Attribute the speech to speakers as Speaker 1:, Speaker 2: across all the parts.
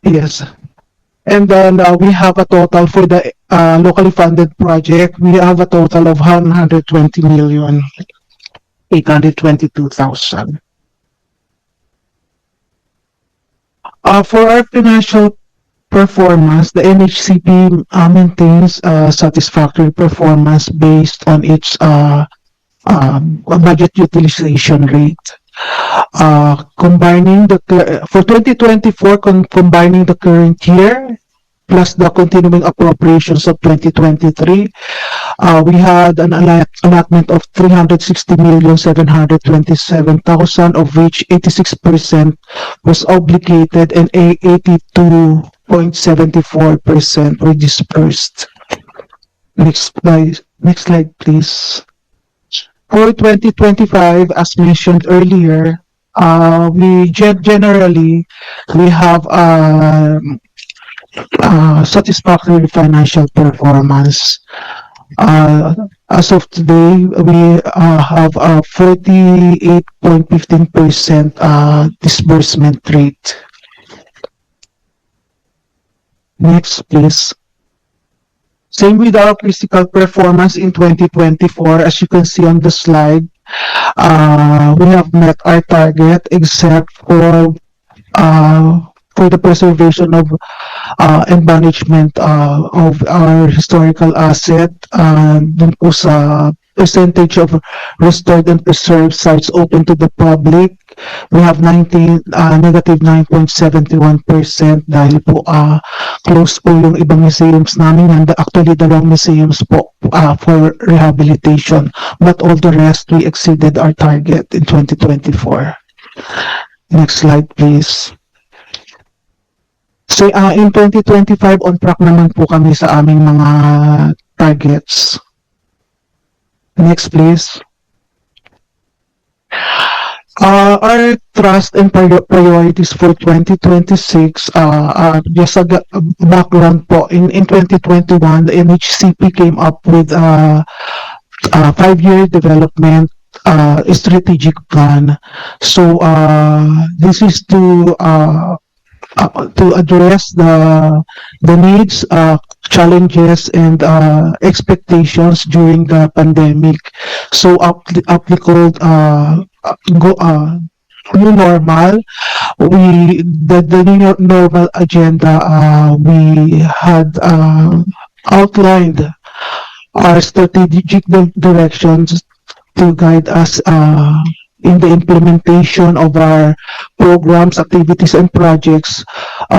Speaker 1: Yes. And then we have a total for the locally funded project. We have a total of 120,822,000. For our financial performance, the NHCP maintains satisfactory performance based on its budget utilization rate. Combining the for 2024, combining the current year plus the continuing appropriations of 2023, we had an allotment of 360,727,000, of which 86% was obligated and 82.74% were dispersed. Next slide, please. For 2025, as mentioned earlier, we generally have satisfactory financial performance. As of today, we have a 48.15% disbursement rate. Next, please. Same with our physical performance in 2024. As you can see on the slide, we have met our target except for the preservation of and management of our historical asset. Dun po sa percentage of restored and preserved sites open to the public, we have negative 9.71% dahil po close po yung ibang museums namin, and actually dalawang museums po for rehabilitation, but all the rest we exceeded our target in 2024. Next slide, please. So in 2025, on track naman po kami sa aming mga targets. Next, please. Our trust and priorities for 2026, just a background po, in 2021, the NHCP came up with a 5-year development strategic plan. So this is to address the needs, challenges, and expectations during the pandemic. So applicable new normal, the new normal agenda, we had outlined our strategic directions to guide us in the implementation of our programs, activities, and projects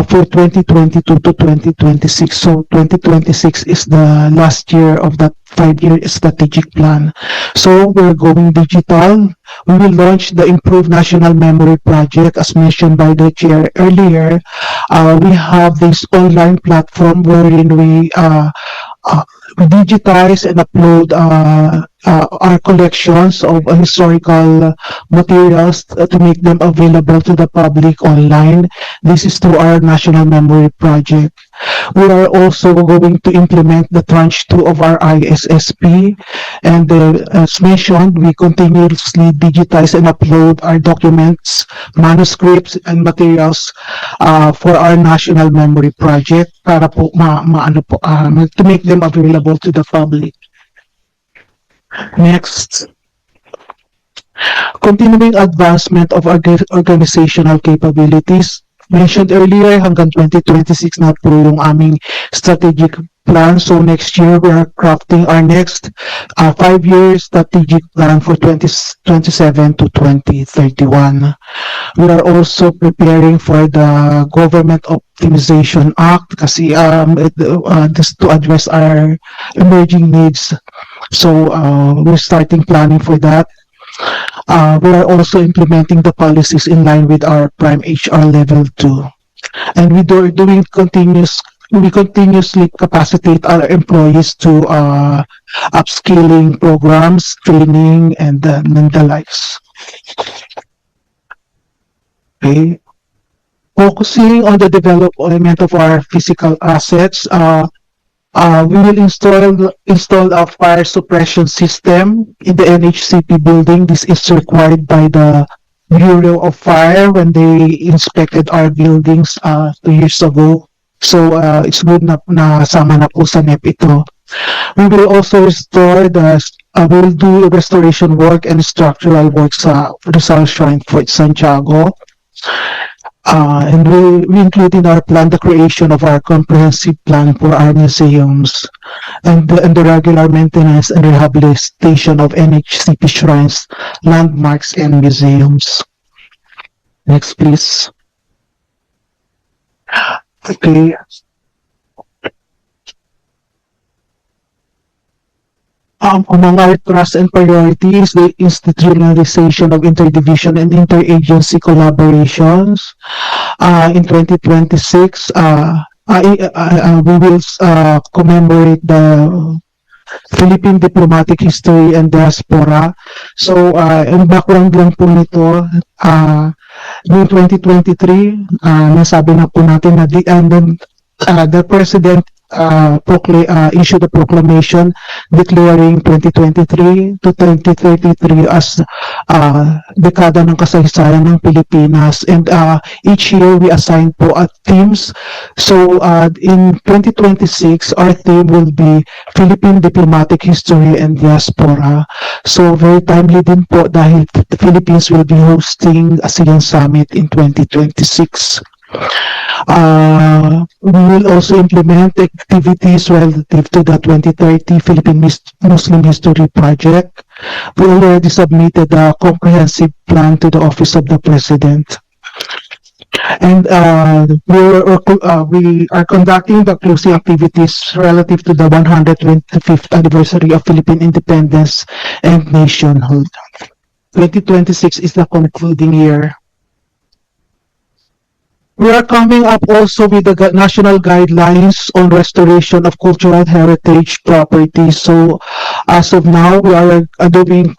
Speaker 1: for 2022 to 2026. So 2026 is the last year of that 5-year strategic plan. So we're going digital. We will launch the Improved National Memory Project, as mentioned by the chair earlier. We have this online platform wherein we digitize and upload our collections of historical materials to make them available to the public online. This is through our National Memory Project. We are also going to implement the tranche 2 of our ISSP, and as mentioned, we continuously digitize and upload our documents, manuscripts, and materials for our National Memory Project para po to make them available to the public. Next. Continuing advancement of organizational capabilities. Mentioned earlier, hanggang 2026 na po yung aming strategic plan. So next year, we are crafting our next 5-year strategic plan for 2027 to 2031. We are also preparing for the Government Optimization Act kasi just to address our emerging needs. So we're starting planning for that. We are also implementing the policies in line with our Prime HR Level 2. And we continuously capacitate our employees to upskilling programs, training, and the likes. Okay. Focusing on the development of our physical assets, we will install a fire suppression system in the NHCP building. This is required by the Bureau of Fire when they inspected our buildings 2 years ago. So it's good na nasama na po sa NEP ito. We will also restore we will do restoration work and structural work sa Rizal Shrine Fort Santiago. And we include in our plan the creation of our comprehensive plan for our museums and the regular maintenance and rehabilitation of NHCP shrines, landmarks, and museums. Next, please. Okay. Among our trust and priorities, the institutionalization of interdivision and interagency collaborations. In 2026, we will commemorate the Philippine Diplomatic History and Diaspora. So, yung background lang po nito, noong 2023, nasabi na po natin na the President issued a proclamation declaring 2023 to 2033 as dekada ng kasaysayan ng Pilipinas, and each year we assign po themes. So in 2026 our theme will be Philippine Diplomatic History and Diaspora. So very timely din po dahil the Philippines will be hosting ASEAN Summit in 2026. We will also implement activities relative to the 2030 Philippine Muslim History Project. We already submitted a comprehensive plan to the Office of the President. And we are conducting the closing activities relative to the 125th anniversary of Philippine independence and nationhood. 2026 is the concluding year. We are coming up also with the national guidelines on restoration of cultural heritage properties. So as of now, we are doing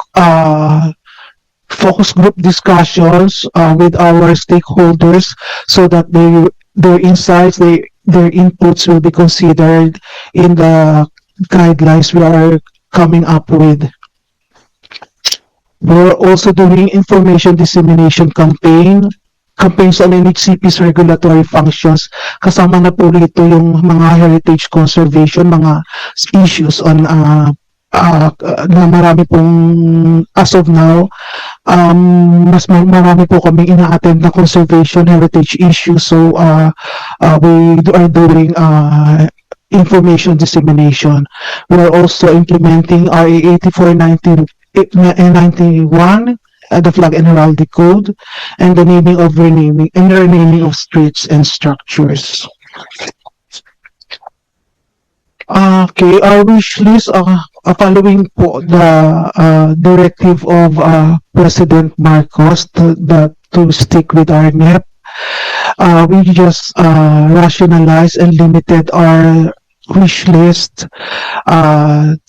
Speaker 1: focus group discussions with our stakeholders so that their insights, their inputs will be considered in the guidelines we are coming up with. We're also doing information dissemination campaigns on NHCP's regulatory functions. Kasama na po rito yung mga heritage conservation, mga issues on na marami pong as of now, mas marami po kaming ina-attend na conservation heritage issues. So we are doing information dissemination. We are also implementing RA 8491, the Flag and Heraldic Code, and the renaming of streets and structures. Okay, our wish list, following po the directive of President Marcos to stick with our NEP, we just rationalized and limited our wish list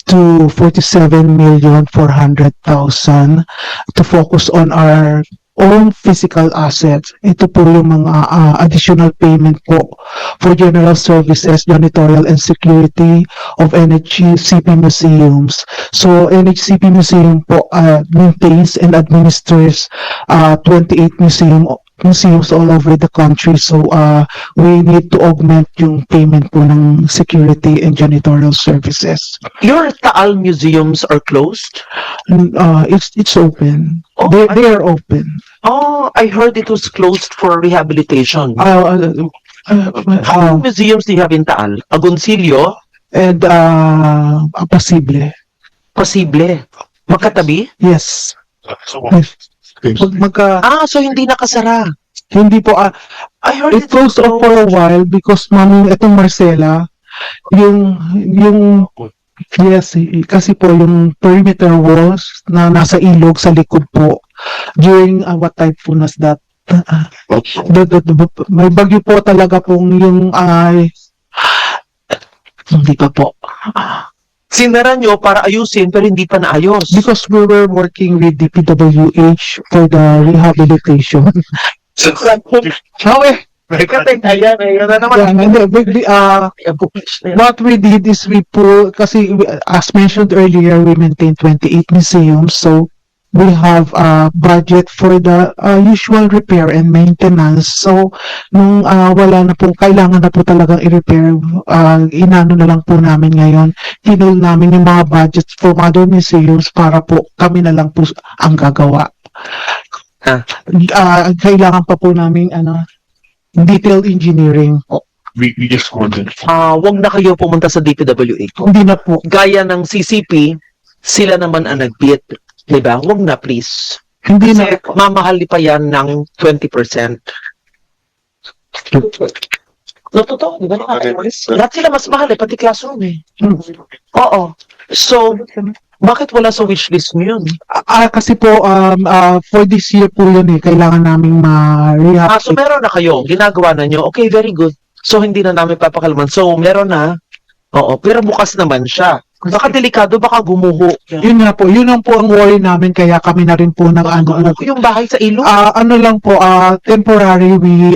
Speaker 1: to 47,400,000 to focus on our own physical assets. Ito po yung mga additional payment po for general services, janitorial and security of NHCP museums. So NHCP museum po maintains and administers 28 museums all over the country. So we need to augment yung payment po ng security and janitorial services.
Speaker 2: Your Taal museums are closed?
Speaker 1: It's open.
Speaker 2: Oh,
Speaker 1: They are open.
Speaker 2: Oh, I heard it was closed for rehabilitation. How many museums do you have in Taal? Agoncillo?
Speaker 1: And Pasible.
Speaker 2: Posible. Magkatabi?
Speaker 1: Yes.
Speaker 2: So hindi nakasara.
Speaker 1: Hindi po,
Speaker 2: I heard
Speaker 1: it closed off for a while because itong Marcela, yes, kasi po yung perimeter walls na nasa ilog sa likod po during what typhoon was that? May bagyo po talaga pong yung hindi pa po.
Speaker 2: Sinara nyo para ayusin pero hindi pa naayos.
Speaker 1: Because we were working with the PWH for the rehabilitation. What we did is we pull, kasi as mentioned earlier, we maintain 28 museums. So we have a budget for the usual repair and maintenance. So, nung wala na po, kailangan na po talagang i-repair, inano na lang po namin ngayon. Kinul namin yung mga budgets from other museums para po kami na lang po ang gagawa. Kailangan pa po namin detailed engineering.
Speaker 3: We just wanted.
Speaker 2: Wag na kayo pumunta sa DPWH.
Speaker 1: Hindi na po.
Speaker 2: Gaya ng CCP, sila naman ang nag-bid. Diba? Wag na, please.
Speaker 1: Hindi na
Speaker 2: Kasi mamahal pa yan ng 20%. No, totoo. Di ba? Lahat sila mas mahal pati classroom eh. Oo. So, bakit wala sa wishlist mo yun?
Speaker 1: Kasi po, for this year po yun kailangan naming ma-rehab.
Speaker 2: So meron na kayo, ginagawa na nyo. Okay, very good. So, hindi na namin papakalaman. So, meron na. Oo, pero bukas naman siya. Baka delikado, baka gumuho.
Speaker 1: Yun nga po, yun ang po ang worry namin, kaya kami na rin po
Speaker 2: Yung bahay sa ilog?
Speaker 1: ano lang po, temporary, we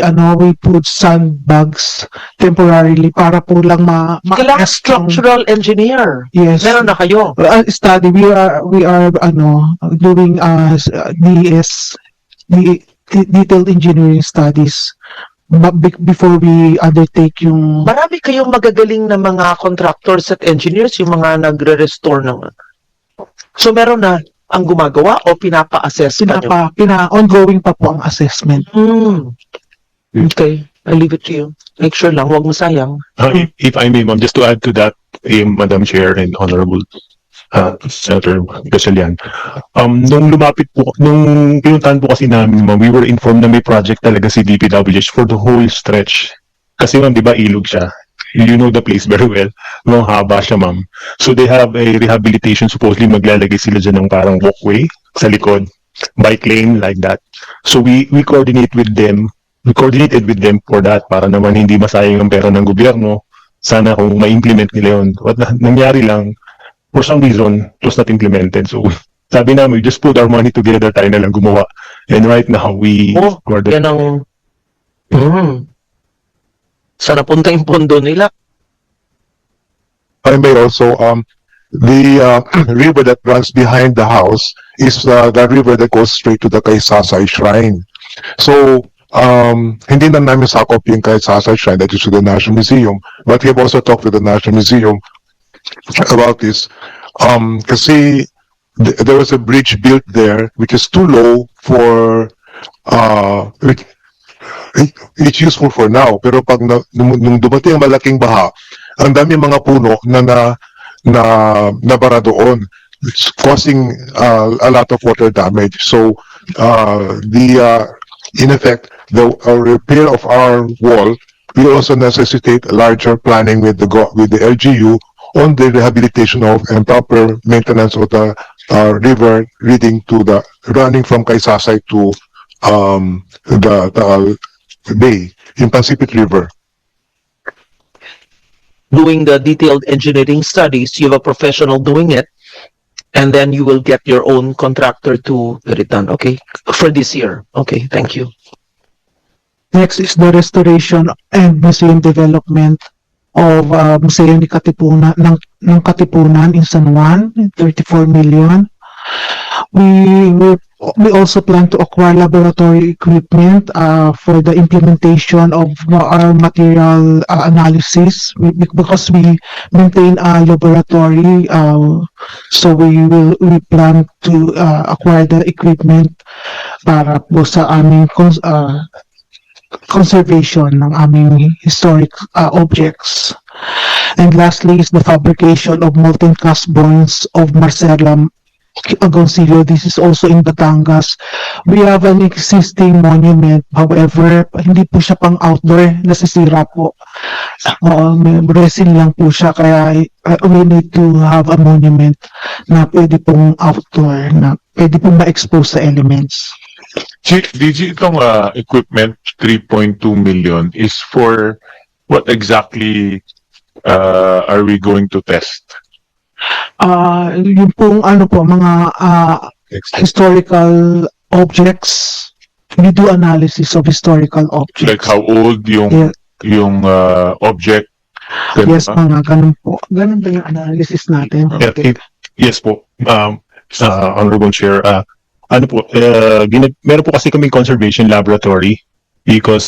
Speaker 1: put sandbags temporarily para po lang
Speaker 2: Kailangan structural engineer.
Speaker 1: Yes.
Speaker 2: Meron na kayo.
Speaker 1: Study, we are doing detailed engineering studies before we undertake yung
Speaker 2: Marami kayong magagaling na mga contractors at engineers, yung mga nagre-restore ng... So meron na ang gumagawa o pinapa-assess pa nyo?
Speaker 1: ongoing pa po ang assessment.
Speaker 2: Okay, I leave it to you. Make sure lang, huwag masayang.
Speaker 3: If I may, ma'am, just to add to that, Madam Chair and Honorable Senator Gatchalian. Nung lumapit po, nung pinuntahan po kasi namin, ma'am, we were informed na may project talaga si DPWH for the whole stretch. Kasi ma'am, di ba ilog siya? You know the place very well. Nung haba siya, ma'am. So they have a rehabilitation, supposedly maglalagay sila dyan ng parang walkway sa likod, bike lane, like that. So we coordinate with them. We coordinated with them for that para naman hindi masayang ang pera ng gobyerno. Sana kung ma-implement nila yun. What nangyari lang, for some reason, it was not implemented. So, sabi namin, we just put our money together, tayo na lang gumawa. And right now, we...
Speaker 2: Yan ang... Sana punta yung pondo nila.
Speaker 4: I may also, the river that runs behind the house is the river that goes straight to the Kaysasay Shrine. So, hindi na namin sakop yung Kaysasay Shrine, that is to the National Museum, but we have also talked to the National Museum about this. Kasi there was a bridge built there which is too low for it's useful for now, pero pag nung dumating ang malaking baha, ang dami mga puno na nabara doon. It's causing a lot of water damage. So in effect, the repair of our wall will also necessitate larger planning with the LGU on the rehabilitation of and proper maintenance of the river running from Kaysasay to the bay, in Pansipit River.
Speaker 2: Doing the detailed engineering studies, you have a professional doing it, and then you will get your own contractor to get it done. Okay, for this year. Okay, thank you.
Speaker 1: Next is the restoration and museum development of Museo ni Katipunan ng Katipunan in San Juan, 34 million. We also plan to acquire laboratory equipment for the implementation of our material analysis because we maintain a laboratory, so we plan to acquire the equipment para po sa aming conservation ng aming historic objects. And lastly is the fabrication of molten cast bronze of Marcela Agoncillo. This is also in Batangas. We have an existing monument, however, hindi po siya pang outdoor, nasisira po. Resin lang po siya, kaya we need to have a monument na pwede pong outdoor, na pwede pong ma-expose sa elements.
Speaker 3: DG, itong equipment, 3.2 million, is for what exactly are we going to test?
Speaker 1: Yung pong mga historical objects. We do analysis of historical objects.
Speaker 3: Like how old yung object?
Speaker 1: Yes, mga ganun po. Ganun ba yung analysis natin?
Speaker 3: Yes po. Honorable Chair, ano po, meron po kasi kaming conservation laboratory because